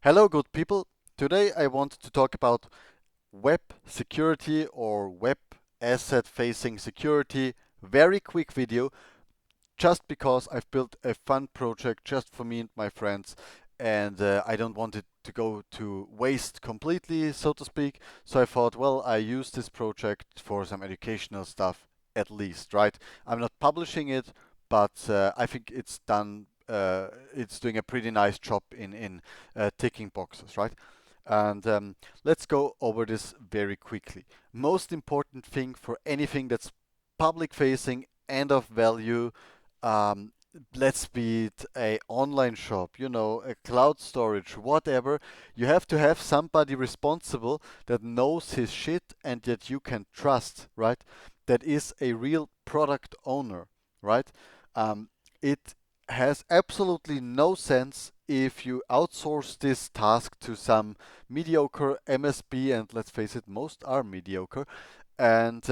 Hello, good people. Today I want to talk about web security or web asset facing security. Very quick video, just because I've built a fun project just for me and my friends, and I don't want it to go to waste completely, so to speak. So I thought, well, I use this project for some educational stuff at least, right? I'm not publishing it, but I think it's done. It's doing a pretty nice job in ticking boxes, right? And let's go over this very quickly. Most important thing for anything that's public facing and of value, um, let's be it a online shop, a cloud storage, whatever. You have to have somebody responsible that knows his shit and that you can trust, right? That is a real product owner, right? It has absolutely no sense if you outsource this task to some mediocre MSP, and let's face it, most are mediocre, and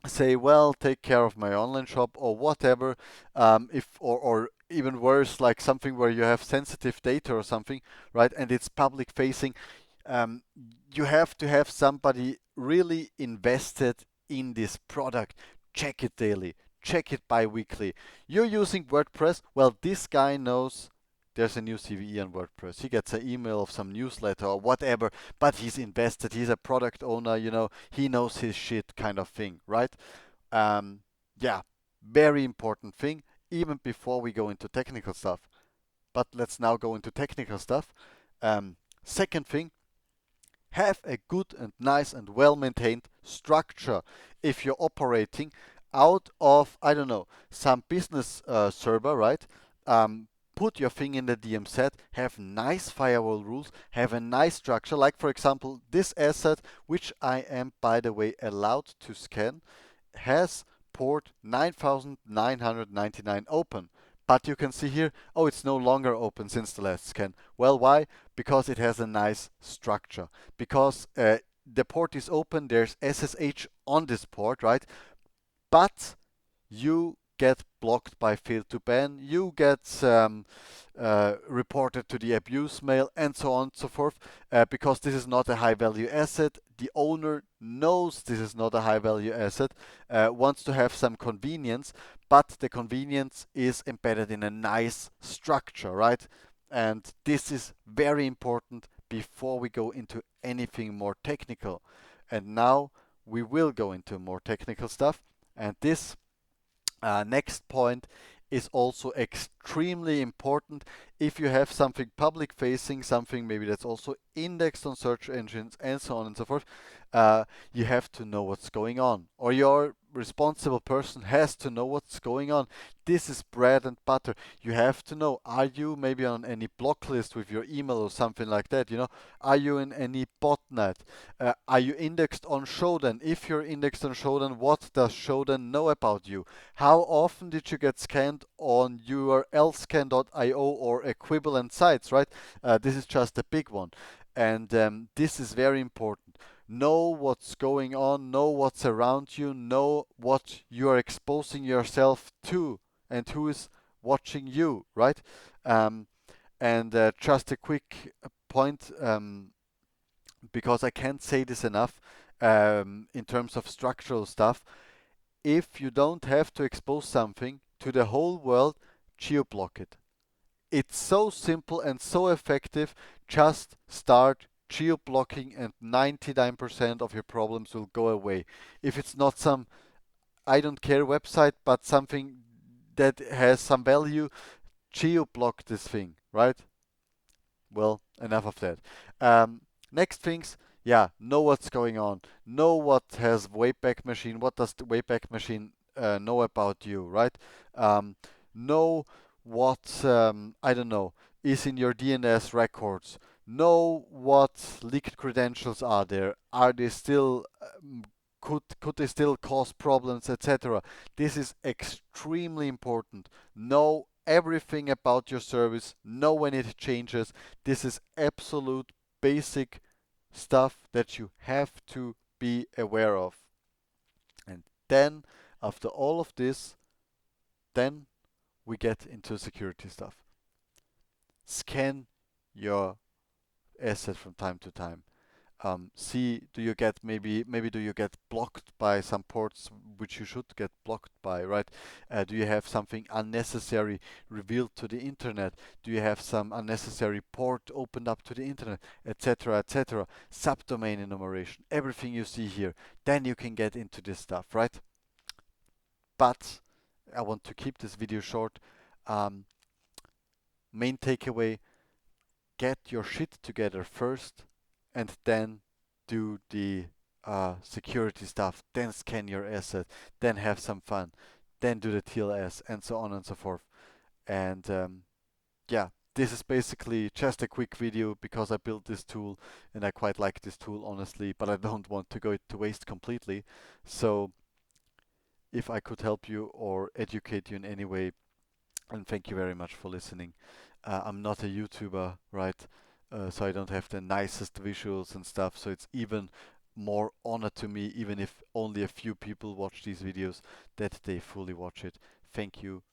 say, well, take care of my online shop or whatever. If or even worse, like something where you have sensitive data or something, right? And it's public facing. Um, you have to have somebody really invested in this product. Check it daily. Check it bi-weekly. You're using WordPress. Well, this guy knows there's a new CVE on WordPress. He gets an email of some newsletter or whatever, but he's invested. He's a product owner, he knows his shit kind of thing, right? Um, yeah, very important thing, even before we go into technical stuff. But let's now go into technical stuff. Second thing, have a good and nice and well maintained structure. If you're operating out of, I don't know, some business server, right? Put your thing in the DM set, have nice firewall rules, have a nice structure. Like, for example, this asset, which I am, by the way, allowed to scan, has port 9999 open. But you can see here, oh, it's no longer open since the last scan. Well, why? Because it has a nice structure. Because the port is open, there's SSH on this port, right? But you get blocked by fail to ban, you get reported to the abuse mail, and so on and so forth, because this is not a high value asset. The owner knows this is not a high value asset, wants to have some convenience, but the convenience is embedded in a nice structure, right? And this is very important before we go into anything more technical. And now we will go into more technical stuff. And this next point is also extremely important. If you have something public facing, something maybe that's also indexed on search engines and so on and so forth, you have to know what's going on, or your responsible person has to know what's going on. This is bread and butter. You have to know, are you maybe on any block list with your email or something like that? Are you in any botnet? Are you indexed on Shodan? If you're indexed on Shodan, what does Shodan know about you? How often did you get scanned on your lscan.io or equivalent sites, right? This is just a big one. And this is very important. Know what's going on, know what's around you, know what you are exposing yourself to, and who is watching you, right? Um, and just a quick point, because I can't say this enough, in terms of structural stuff. If you don't have to expose something to the whole world, geo-block it. It's so simple and so effective. Just start geo-blocking and 99% of your problems will go away. If it's not some I don't care website, but something that has some value, geo-block this thing, right? Well, enough of that. Next things, yeah, know what's going on. Know what has Wayback Machine. What does the Wayback Machine know about you, right? Um, know what, I don't know, is in your DNS records. Know what leaked credentials are there. Are they still could they still cause problems, etc. This is extremely important. Know everything about your service, know when it changes. This is absolute basic stuff that you have to be aware of. And then, after all of this, we get into security stuff. Scan your asset from time to time. See, do you get maybe do you get blocked by some ports which you should get blocked by, right? Do you have something unnecessary revealed to the internet? Do you have some unnecessary port opened up to the internet, etc., etc.? Subdomain enumeration, everything you see here. Then you can get into this stuff, right? But I want to keep this video short. Um, Main takeaway: get your shit together first, and then do the security stuff, then scan your asset, then have some fun, then do the TLS, and so on and so forth. And yeah, this is basically just a quick video because I built this tool and I quite like this tool honestly, but I don't want to go to waste completely. So if I could help you or educate you in any way, and thank you very much for listening. I'm not a YouTuber, right? So I don't have the nicest visuals and stuff. So it's even more honor to me, even if only a few people watch these videos, that they fully watch it. Thank you